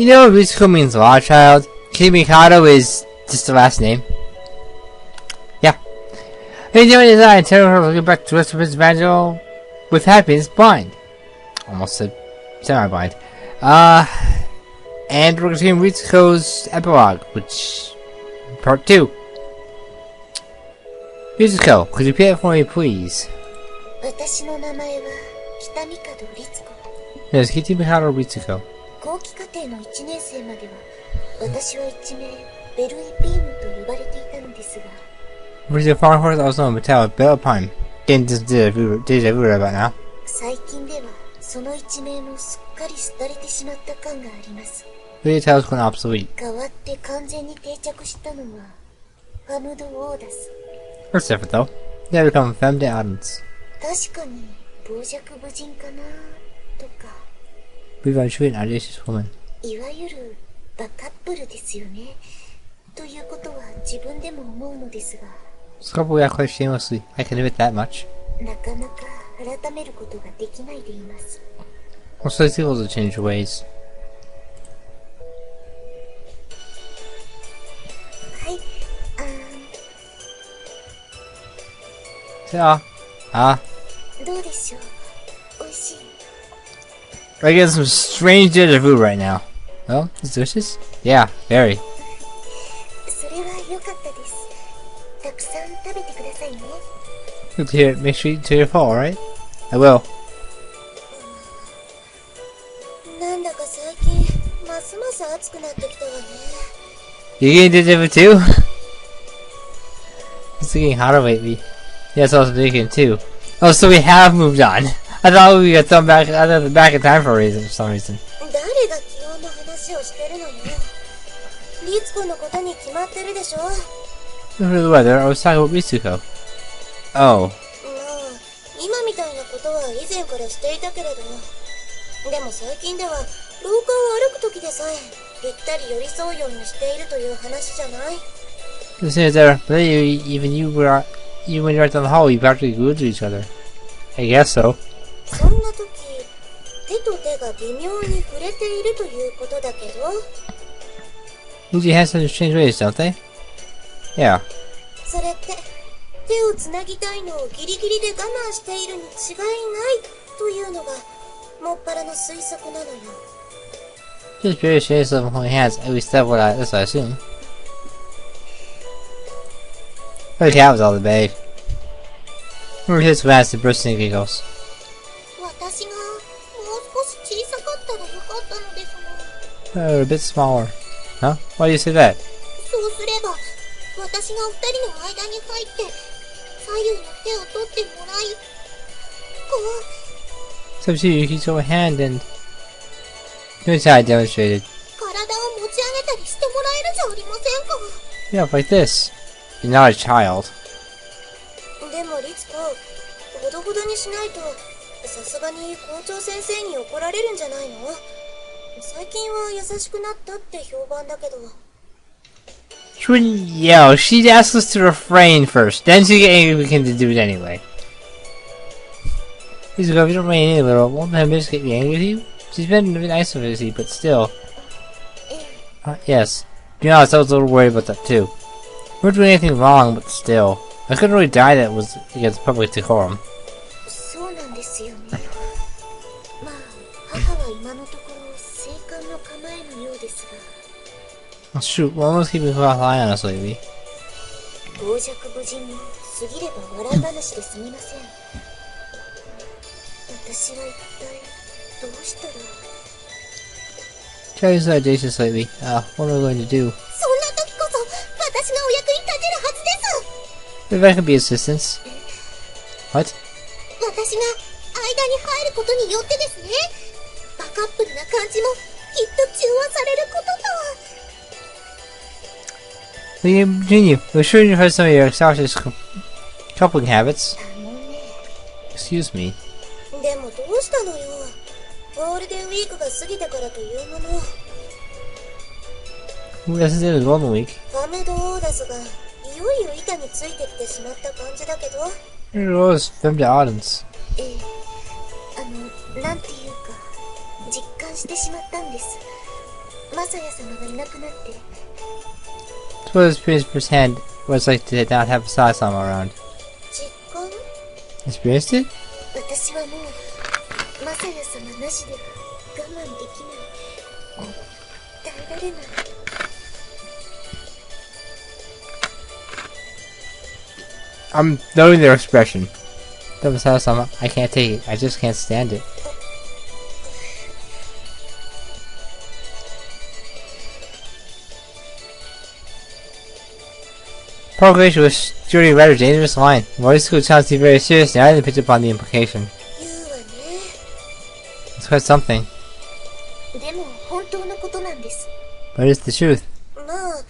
You know, Ritsuko means law child. Kimikado is just the last name. Yeah. And you know, design, tell her to get back to the rest of his Evangile with happiness blind. Almost said semi-blind. And we're continuing Ritsuko's Epilogue, which... Part 2. Ritsuko, could you repeat it for me, please? Yes, Kimikado Ritsuko. Where's your farm horse? Also known Metal Bell Pine. Getting this deja vu right about now. Really tell us when obsolete. What's different though? They have become femme de ardence. We've been shooting an audacious woman. Scrubble we act quite shamelessly. I can admit that much. Most of these people will change their ways. I get some strange deja vu right now. Well, it's delicious? Yeah, very. Good to hear. Make sure you eat till you fall, alright? I will. You getting deja vu too? It's getting hotter lately. Yeah, it's also thinking too. Oh, so we have moved on. I thought we got thrown back in time for some reason. The weather, I was talking about Ritsuko. Oh. There, but even when you're out down the hall, you practically glued to each other. I guess so. Usually has such strange ways, don't they? Yeah. Just very strange of holding hands, at least that's what I assume. But the cat was all the babe. Remember his glance and bursting giggles. Oh, a bit smaller. Huh? Why do you say that? So you can show a hand and... Here's how I demonstrated. Yeah, like this. You're not a child. She wouldn't yell. She'd ask us to refrain first. Then she'd get angry we can do it anyway. Please go, if you don't remain any little, won't the miss get me angry with you? She's been nice with you, but still. Yes. To be honest, I was a little worried about that too. We weren't doing anything wrong, but still. I couldn't really die that was against public decorum. Oh, shoot, one was keeping a close eye on us lately. Charlie's audacious lately. What am I going to do? If I can be assistance. What? We can continue. We're sure you heard some of your exotic coupling habits. Excuse me. This is the Golden Week. It was femme de ardence. Suppose experience firsthand what it's like to not have a Saya-sama around. Experienced it? I'm knowing their expression. That was Saya-sama. I can't take it. I just can't stand it. Procreation was surely a rather dangerous line. Ritsuko seemed very serious and I didn't pick up on the implication. It's quite something. But it's the truth. Well,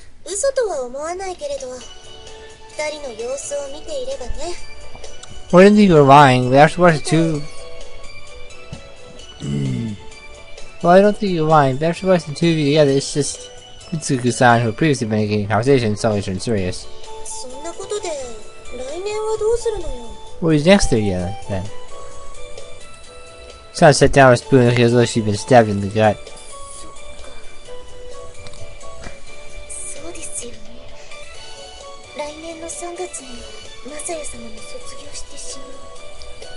I didn't think you were lying. We actually watched two. Well, I don't think you're lying. We actually watched the two of you together. It's just Ritsuko-san, who had previously been engaging in conversation, suddenly turned serious. Well, he's next to you then. Son sat down with a spoon looking as though she'd been stabbed in the gut.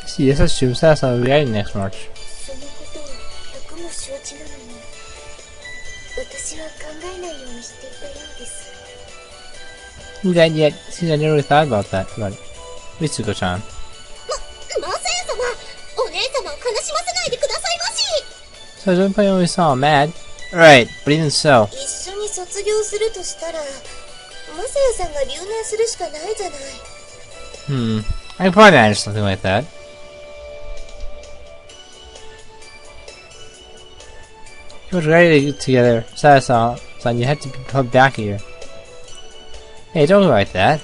See, that's true. Saya-sama will be writing next March. Who died yet? Seems I never really thought about that. About Ritsuko-chan. So I don't play only saw him mad. Right, but even so. I can probably manage something like that. You were ready to get together. Saya-san, you had to be put back here. Hey, don't go like that.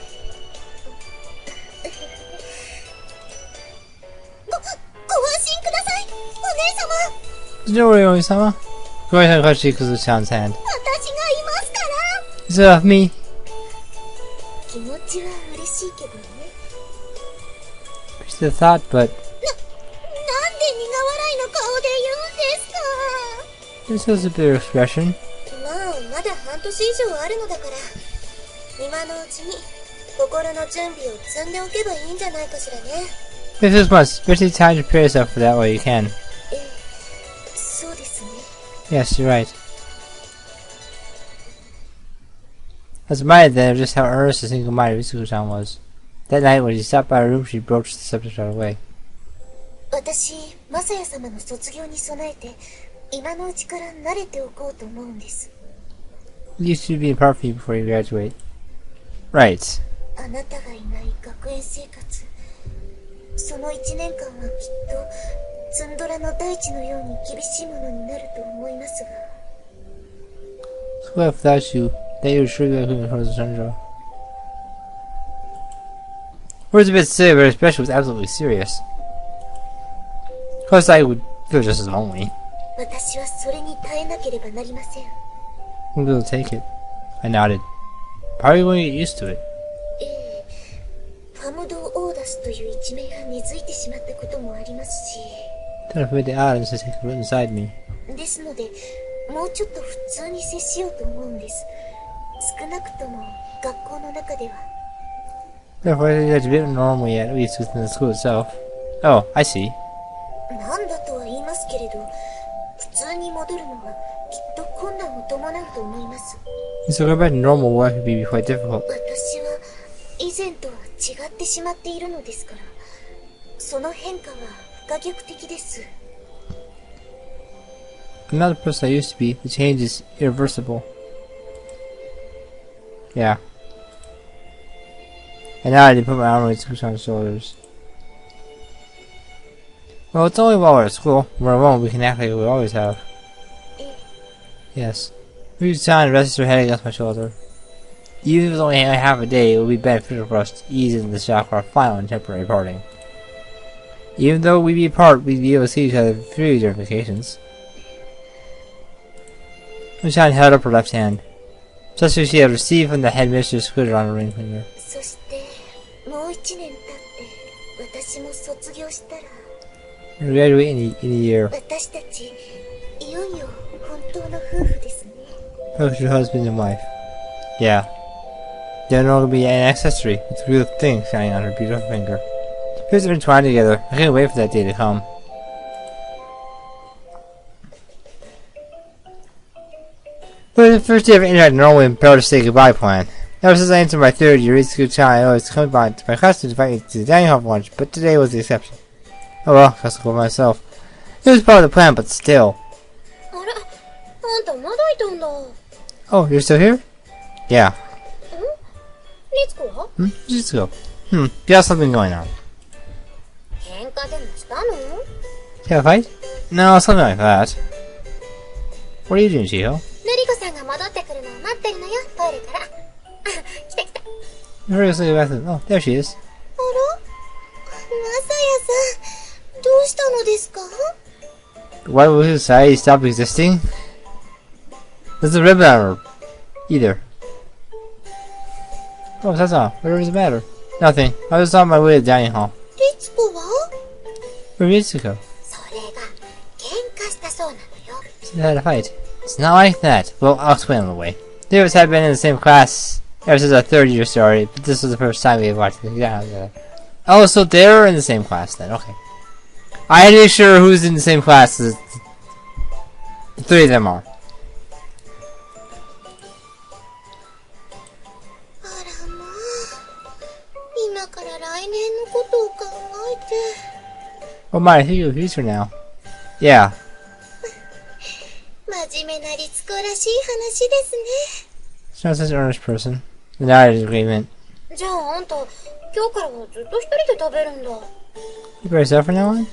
Don't worry, Omi-sama. Go ahead and touch Ritsuko-chan's hand. Is it off me? It's the thought, but... This was a bit of expression. This is once, especially time to prepare yourself for that while you can. Yes, you're right. I was reminded then of just how earnest and single-minded Ritsuko-chan was. That night when she stopped by her room, she broached the subject right away. You should be apart from you before you graduate. Right. So without you, then you would surely be looking towards the Sandra. Words a bit silly, but especially was absolutely serious. Of course, I would feel just as lonely. I'm going to take it. I nodded. Probably going to get used to it. Then afraid the items to take root inside me. Therefore, I think that's a bit normal yet, at least within the school itself. Oh, I see. So go back to normal work would be quite difficult. I'm not the person I used to be. The change is irreversible. Yeah. And now I did put my arm on Ritsuko-chan's shoulders. Well, it's only while we're at school. When we're alone, we can act like we always have. Yes. Ritsuko-chan rests her head against my shoulder. Even if it's only half a day, it would be beneficial for us to ease into the shock of our final and temporary parting. Even though we'd be apart, we'd be able to see each other through during vacations. Ritsuko-chan held up her left hand. Just as she had received from the headmistress scooted on her ring finger. We graduate in a year. Both your husband and wife. Yeah. They'll no longer be an accessory. It's a real thing shining on her beautiful finger. The pairs are entwined together. I can't wait for that day to come. But the first day of interacting normally prepared to say goodbye plan. Ever since I entered my third year, Ritsuko I always come by to my custom to invite me to the dining hall for lunch, but today was the exception. Oh well, I guess I'll go myself. It was part of the plan, but still. Oh, you're still here? Yeah. Ritsuko. You got something going on. Have a fight? No, something like that. What are you doing, Chiho? Oh, there she is. Why would society stop existing? There's a ribbon on her. Either. Oh, that's all. What does it matter? Nothing. I was on my way to the dining hall. Where is Ritsuko? So they had a fight. It's not like that. Well, I'll explain on the way. The others had been in the same class ever since our third year started, but this was the first time we had watched it. Yeah. Oh, so they're in the same class then. Okay. I had to make sure who's in the same class as the three of them are. Oh my, I think you're the future now. Yeah. She's not such an earnest person. Without an agreement. You by yourself from now on?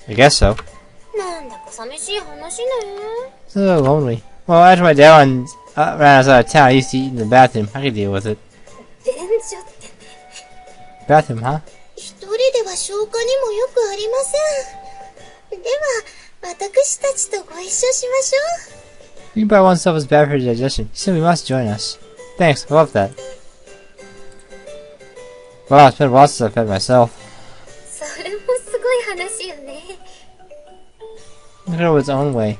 I guess so. It's a little lonely. Well, after my dad ran us out of town, I used to eat in the bathroom. I could deal with it. Bathroom, huh? You can buy oneself is bad for your digestion. You simply must join us. Thanks, I love that. Wow, it's been a while since I fed myself. Look at it its own way.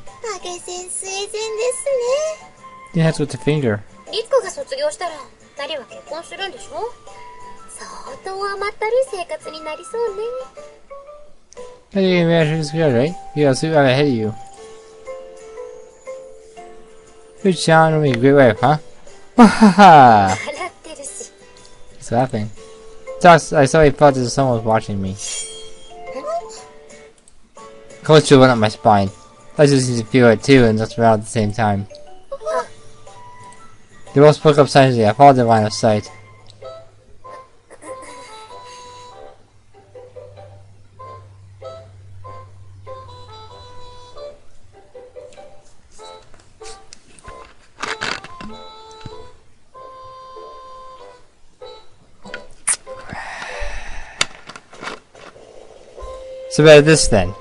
You have to with the finger. How do you imagine this good, right? You got a suit out ahead of you. Good challenge will be a great wife, huh? Wahaha! He's laughing. I saw he thought that someone was watching me. Cold chill went up my spine. I just need to feel it too and looked around at the same time. They both spoke up silently. I followed their line of sight. So about this then.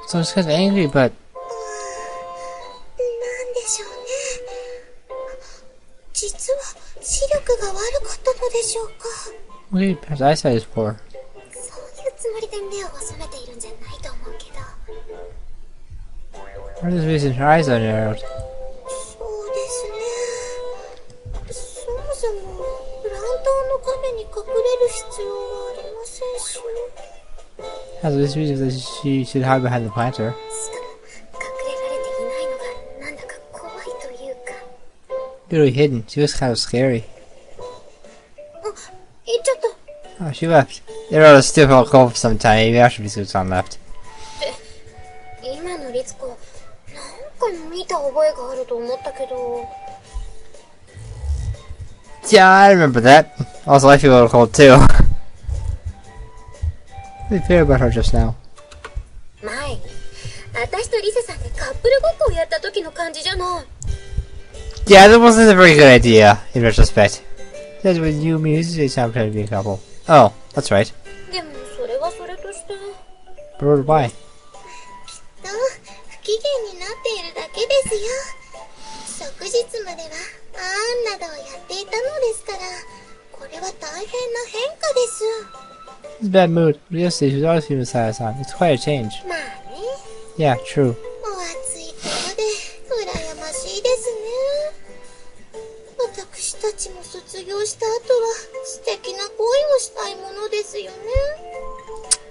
So it's kind of angry, but what do you perhaps eyesight is for? What is the reason her eyes are narrowed? Has this reason that she should hide behind the planter? Literally hidden. She was kind of scary. Oh, she left. They were still felt cold for some time. Maybe after Ritsuko left. Yeah, I remember that. Also, I feel a little cold too. What did you feel about her just now? Yeah, that wasn't a very good idea, in retrospect. That's when you and me usually sound pretending to be a couple. Oh, that's right. But why? It's a bad mood. But yesterday she was always feeling sad last time. It's quite a change. Yeah, true.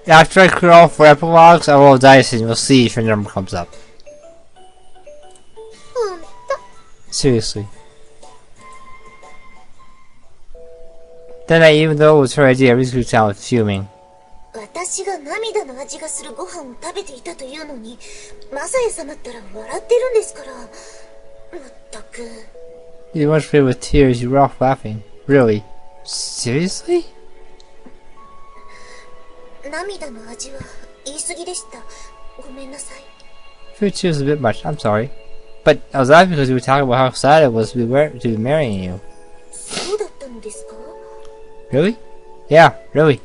After I clear all 4 epilogues, I roll dice and you'll see if your number comes up. Seriously. Then even though it was her idea, Ritsuko sound was fuming. You weren't filled with tears, you were off laughing. Really? Seriously? Few tears was a bit much, I'm sorry. But I was laughing because we were talking about how sad it was to be marrying you. Really? Yeah, really.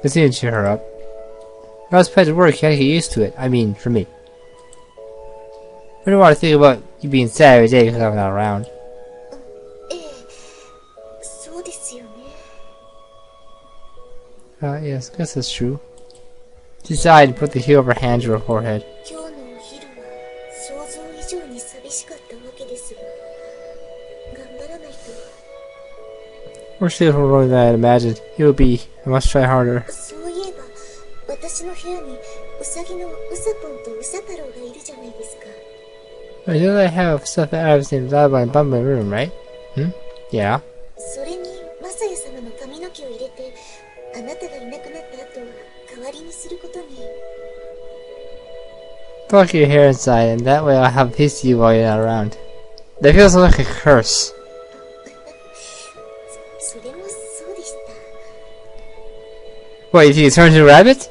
This didn't cheer her up. I was paid to work, you had to get used to it. I mean, for me. I don't want to think about you being sad every day because I'm not around. Yes, I guess that's true. She sighed and put the heel of her hand to her forehead. More skillful rolling than I had imagined. He will be. I must try harder. I know that I have stuff that I have seen in my room, right? Yeah. Pluck your hair inside, and that way I'll have peace to you while you're not around. That feels like a curse. What, you think it turned into a rabbit?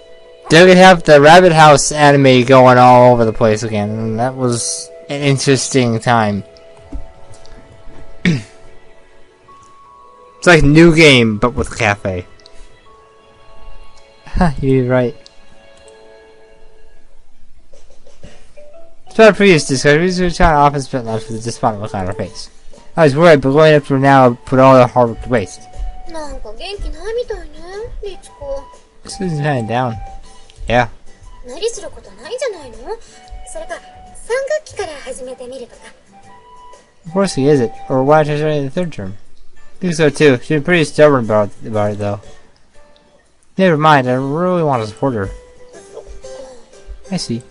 They could have the Rabbit House anime going all over the place again, and that was an interesting time. It's like a new game, but with a cafe. You're right. Despite previous discoveries, we returned often spent lunch with a despondent look on her face. I was worried, but going up to her now put all the hard work to waste. Susan's kind of down. Yeah. Of course he is it, or why did I try the 3rd term? I think so too. She's been pretty stubborn about it though. Never mind, I really want to support her. I see.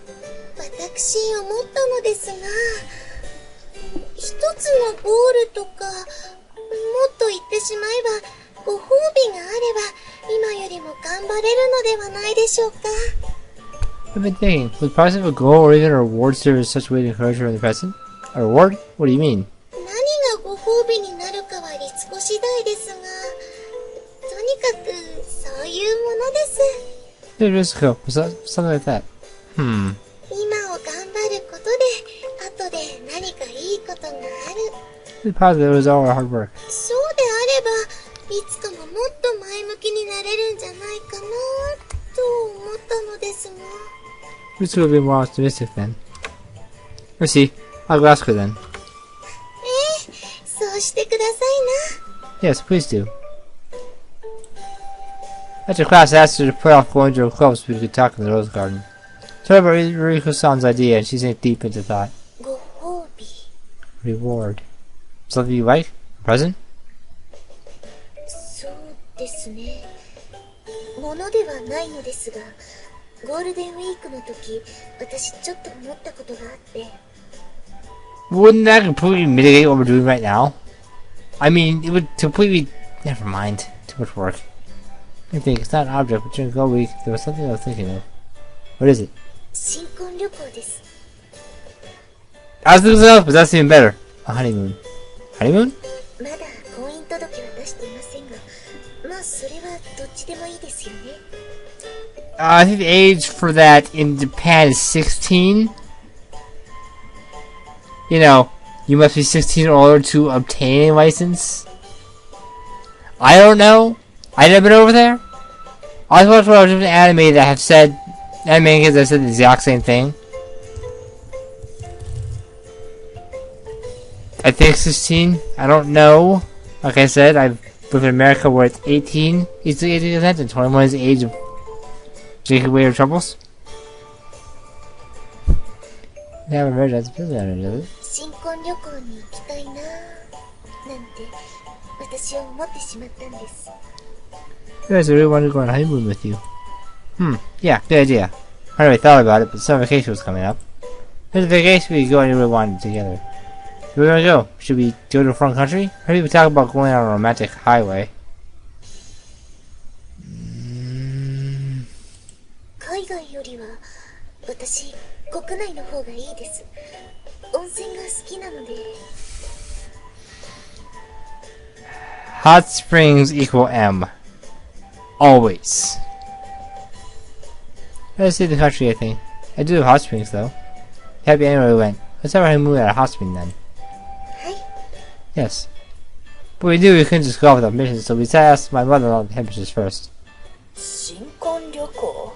I've been thinking, would possibly have a goal or even a reward serve as such a way to encourage her in the present? A reward? What do you mean? Hey, Ritsuko, something like that. Be positive it was all our hard work. Ritsuko will be more optimistic then. I see. I'll ask her then. Yes, please do. After class, I asked her to put off going to her club so we could talk in the rose garden. Told her about Riko-san's idea and she sank deep into thought. Reward. Something you like? A present? Wouldn't that completely mitigate what we're doing right now? I mean, it would completely... Never mind. Too much work. I think it's not an object, but during the week, there was something I was thinking of. What is it? I was thinking of, but that's even better. A honeymoon. Honeymoon? I think the age for that in Japan is 16. You know, you must be 16 or older to obtain a license. I don't know. I've never been over there. I watched a lot of different anime that have said, anime kids have said the exact same thing. I think 16. I don't know. Like I said, I've lived in America where it's 18 is the age of consent and 21 is the age of taking away your troubles. Never married as a prisoner, does it? 新婚旅行に行きたいななんて私は思ってしまったんです。 You guys really want to go on a honeymoon with you. Yeah, good idea. I already thought about it, but summer vacation was coming up. There's a vacation we could go anywhere we wanted together. Where do we want to go? Should we go to a foreign country? Or maybe we talk about going on a romantic highway? 海外よりは私国内の方がいいです。温泉が好きなので。 Hot springs equal M. Always. Let's see the country, I think. I do have hot springs, though. Happy anywhere we went. Let's have our honeymoon at a hot spring, then. Yes. But we knew we couldn't just go off without permission, so we decided to ask my mother-in-law the temperatures first. 新婚旅行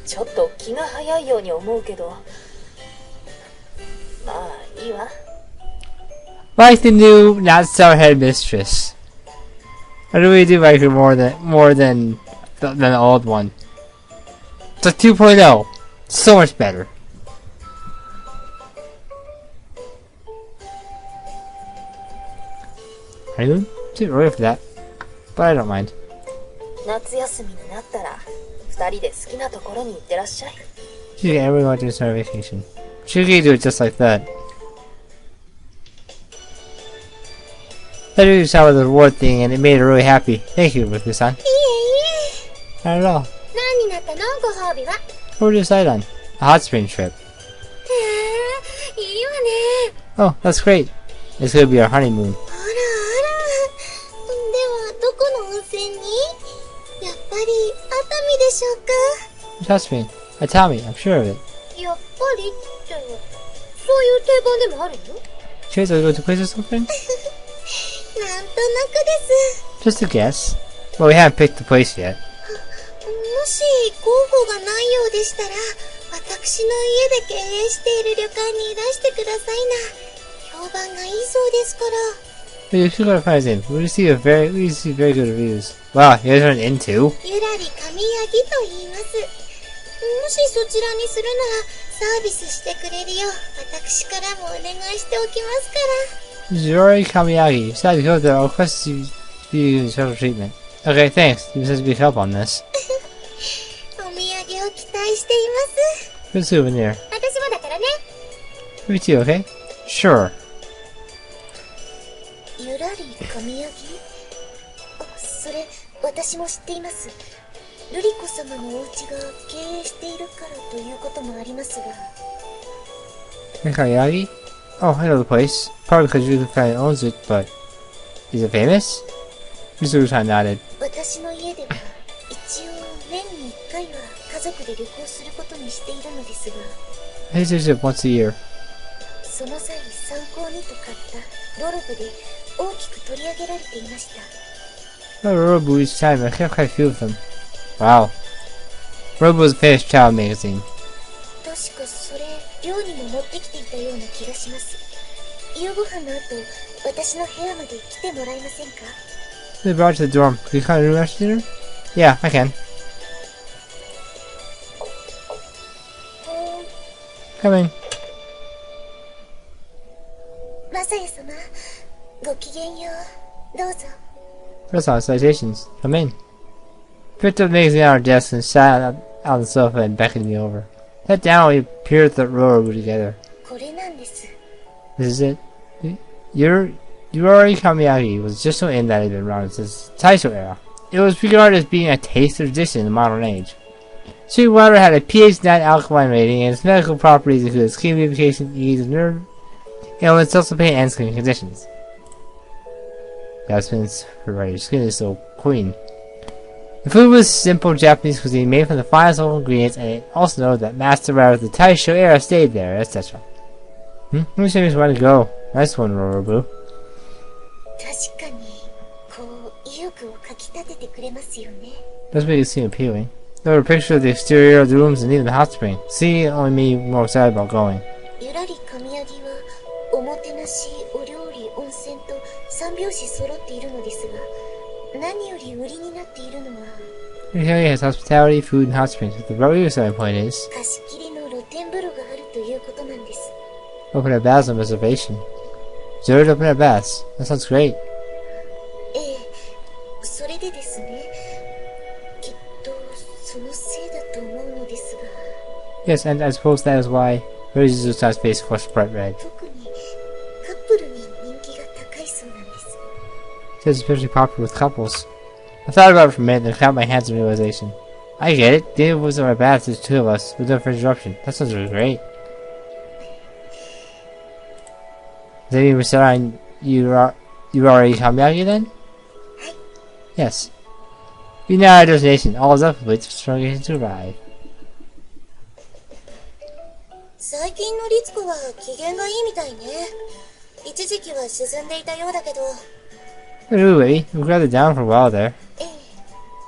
ちょっと気が早いように思うけどまあいいわ Like the new not-so-head mistress. I really do like her more than the old one. It's like 2.0. So much better. Honeymoon? Too early for that. But I don't mind. 夏休みになったら二人で好きなところに行ってらっしゃい She can everyone do a summer vacation. She can do it just like that. That really saw the reward thing and it made her really happy. Thank you, Riku-san. いえいえ。 Not at all. 何になったのご褒美は。 What would you decide on? A hot spring trip. へえ、いいわね。 Oh, that's great. It's gonna be our honeymoon. あらあら。ではどこの温泉に？やっぱり熱海でしょうか。 Trust me. Tell me, I'm sure of it. やっぱりってそういう定番でもあるの？ Should we go to a place or something? なんとなくです。 Just a guess. Well, we haven't picked the place yet. もし候補がないようでしたら、私の家で経営している旅館にいらしてくださいな。評判がいいそうですから。 But you should go to find in. We receive very good reviews. Wow, you guys are into? ゆらり神ヤギと言います。もしそちらにするならサービスしてくれるよう私からもお願いしておきますから。 Yuri Kamiyagi, you decided to go there. I'll request you to use special treatment. Okay, thanks. You said big help on this. お土産を期待しています。 Good souvenir. 私もだからね。 Me too, okay? Sure. ゆらり神ヤギ？それ私も知っています。ルリコ様のお家が経営しているからということもありますが。 Kamiyagi? Oh, I know the place. Probably because Yuki family owns it, but is it famous? Mizuru-san nodded. 私の家では一応年に1回は家族で旅行することにしているのですが。 I visit once a year. その際参考にと買ったロロブで大きく取り上げられていました。 Robo each time. I kept quite a few of them. Wow. Robo was a famous child magazine. 確かそれ寮にも持ってきていたような気がします。夕ご飯の後私の部屋まで来てもらえませんか？ They brought it to the dorm. Can you come to room after dinner? Yeah, I can. Coming. マサヤ様、ごきげんよう。どうぞ。 First off, salutations. Come in. Picked up the magazine on our desk and sat on the sofa and beckoned me over. Sat down and we peered at the Robo together. これなんです。 This is it. Yuri Kamiyagi was just so in that it had been around since the Taisho era. It was regarded as being a taste of tradition in the modern age. Sweet water had a pH 9 alkaline rating, and its medical properties included skin lubrication, ease of nerve ailments, also pain, and skin conditions. That's been right. Your skin is so clean. The food was simple Japanese cuisine made from the finest local ingredients, and it also noted that master writers of the Taisho era stayed there, etc. Let me show you where to go. Nice one, Rorobu. 確かにこう意欲をかき立ててくれますよね。 Does make it seem appealing. There were pictures of the exterior of the rooms and even the hot spring. Seeing it only made me more excited about going. ゆらり神ヤギは表話、お料理、温泉と三拍子揃っているのですが、何より売りになっているのは Italy has hospitality, food, and hot springs, but the real selling point is 貸し切りの露天風呂があるということなんです。open at baths on reservation. Zero open at baths. That sounds great. ええ、それでですね、きっとそのせいだと思うのですが。Yes, and I suppose that is why Ritsuko's face flushed bright red. 特にカップルに人気が高いそうなんです。It is especially popular with couples. I thought about it for a minute and clapped my hands in realization. I get it. David was in my bath, there's two of us, with no for interruption. That sounds really great. Does that mean we're starting you already Kamiyagi then? Yes. We now have a destination. All is up with wait for strong to arrive. 最近の律子は機嫌がいいみたいね。一時期は沈んでいたようだけど。Really? We were rather down for a while there. え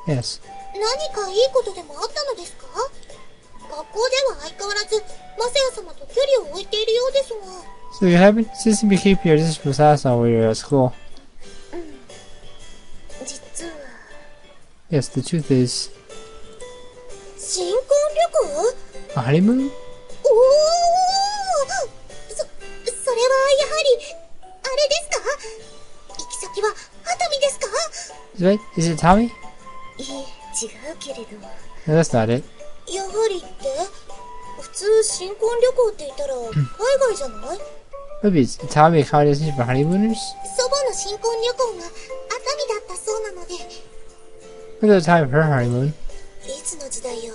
え。 Yes. 何かいいことでもあったのですか？学校では相変わらずマサヤ様と距離を置いているようですが。So you haven't since you keep your distance from Sasson when you were at school. 実は。Yes, the truth is. 新婚旅行？ A honeymoon? おお、それはやはりあれですか？行き先は熱海ですか？ Wait, is it Tommy? いえ、違うけれど。No, that's not it. やはりって普通新婚旅行って言ったら海外じゃない？ Maybe it's Tommy a common destination for honeymooners? 祖母の新婚旅行が熱海だったそうなので。 Look at the time of her honeymoon. いつの時代よ。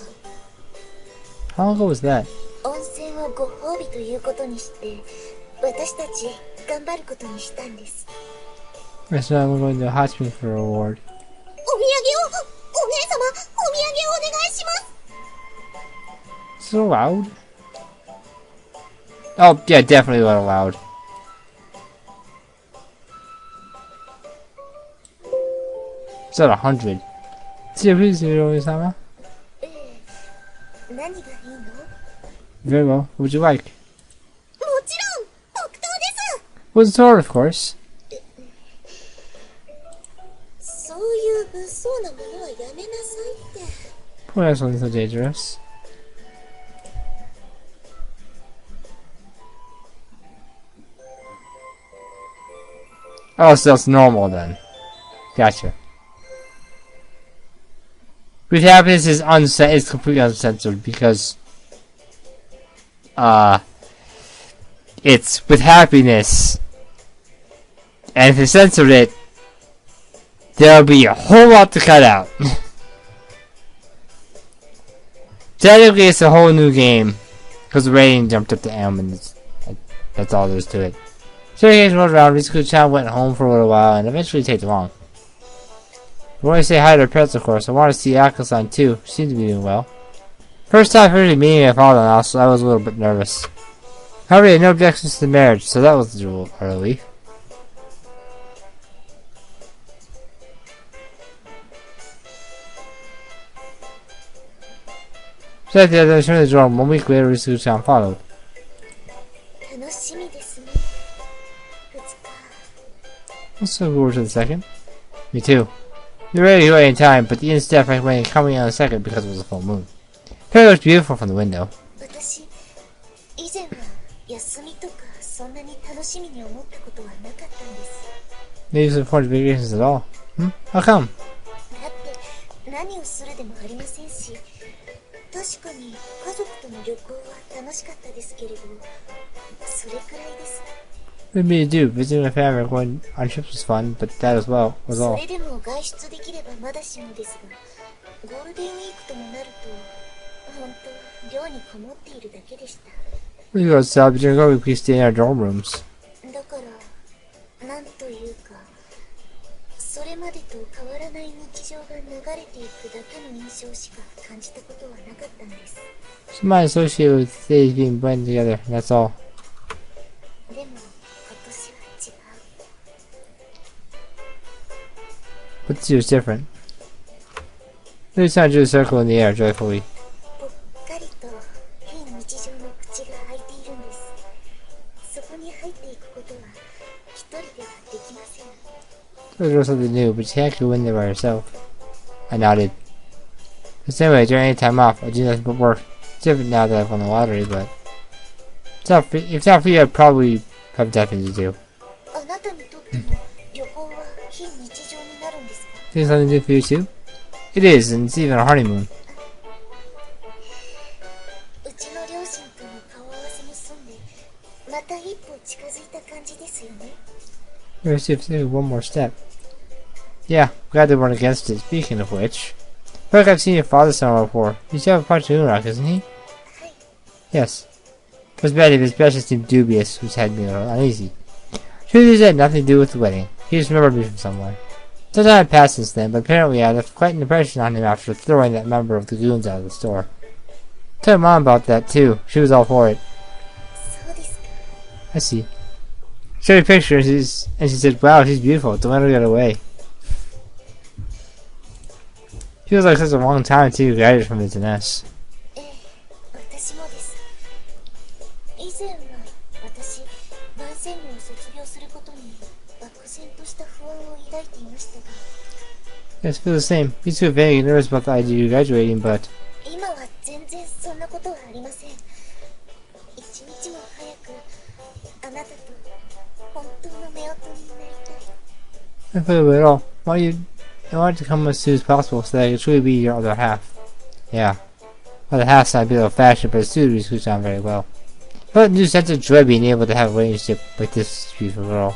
How long ago was that? 温泉をご褒美ということにして私たち頑張ることにしたんです。 Yes, now we're going to a hot spring for a reward. お土産を、お姉様、お土産をお願いします。 So loud? Oh, yeah, definitely a little loud. It's at 100. See, please, Sama? ええ、何がいいの？ Very well. What would you like? もちろん、黒糖です。 Well, it's sword, of course. そういう物騒なものはやめなさいって。 Poor that's only so dangerous. Oh, so it's normal then. Gotcha. With happiness is completely uncensored because it's with happiness, and if they censored it, there'll be a whole lot to cut out. Technically, it's a whole new game because the rating jumped up to M, and that's all there is to it. So, guys, rolled around. Ritsuko-chan went home for a little while, and eventually taped along. I want to say hi to her parents, of course. I want to see Ako-san too. She seems to be doing well. First time really meeting my father-in-law, so I was a little bit nervous. However, he had no objections to the marriage, so that was a relief. So at the other end of the door, 1 week later, Ritsuko-chan followed. 楽しみですね。Let's look forward to the second. Me too. We were ready to wait in time, but the in-step recommended coming on the second because it was a full moon. It looked beautiful from the window. 私、以前は休みとかそんなに楽しみに思ったことはなかったんです。 Maybe some point vacations at all. How come? だって何をするでもありませんし、確かに家族との旅行は楽しかったですけれど、それくらいです。 What did we do? Visiting my family or going on trips was fun, but that as well was all. それでも外出できればまだしもですが、ゴールデンウィークともなると、本当寮にこもっているだけでした。 We go outside, but during the week we stay in our dorm rooms. だから、なんというか、それまでと変わらない日常が流れていくだけの印象しか感じたことはなかったんです。 Some might associate with days being blended together, that's all. でも、今年は違う。 But this year is different. Ritsuko drew a circle in the air joyfully. ぽっかりと非日常の口が開いているんです。そこに入っていくことはではできません。It was something new, but she can't go in there by herself. I nodded. But anyway, during any time off, I do nothing but work. It's different now that I've won the lottery, but if it's not for you, I'd probably have nothing to do. あなたにとっても旅行は非日常になるんですか？ Think it's something to do for you too? It is, and it's even a honeymoon. うちの両親との顔合わせも済んで、また一歩近づいた感じですよね。Let's see if there's one more step. Yeah, glad they weren't against it. Speaking of which, I feel like I've seen your father somewhere before. He's have a part of Unrock, isn't he? はい。 Yes. It was bad if his best seemed dubious, which had me a little uneasy. Truth is, it had nothing to do with the wedding. He just remembered me from somewhere. Some time had passed since then, but apparently I left quite an impression on him after throwing that member of the goons out of the store. Told Mom about that too. She was all for it. そうですか。 I see. Showed her pictures, and she said, "Wow, she's beautiful. Don't let her get away." Feels like such a long time to graduate from the NS. ええ、私もです。以前は私、万千里を卒業することに漠然とした不安を抱いていましたが、 Yes, feel the same. Used to get vague and nervous about the idea of graduating, but 今は全然そんなことはありません。一日も早くあなたと本当の夫婦になりたい。 I feel it at all. I want it to come as soon as possible so that I can truly be your other half. Yeah. Other half sound a bit old-fashioned, but it suited me sound very well. I felt a new sense of joy being able to have a relationship like this beautiful girl.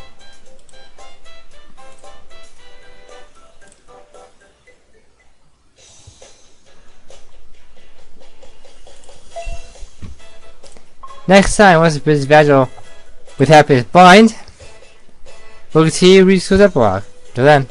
Next time, once the Prince Evangile with happiness blind, we'll continue Ritsuko's epilogue. Till then.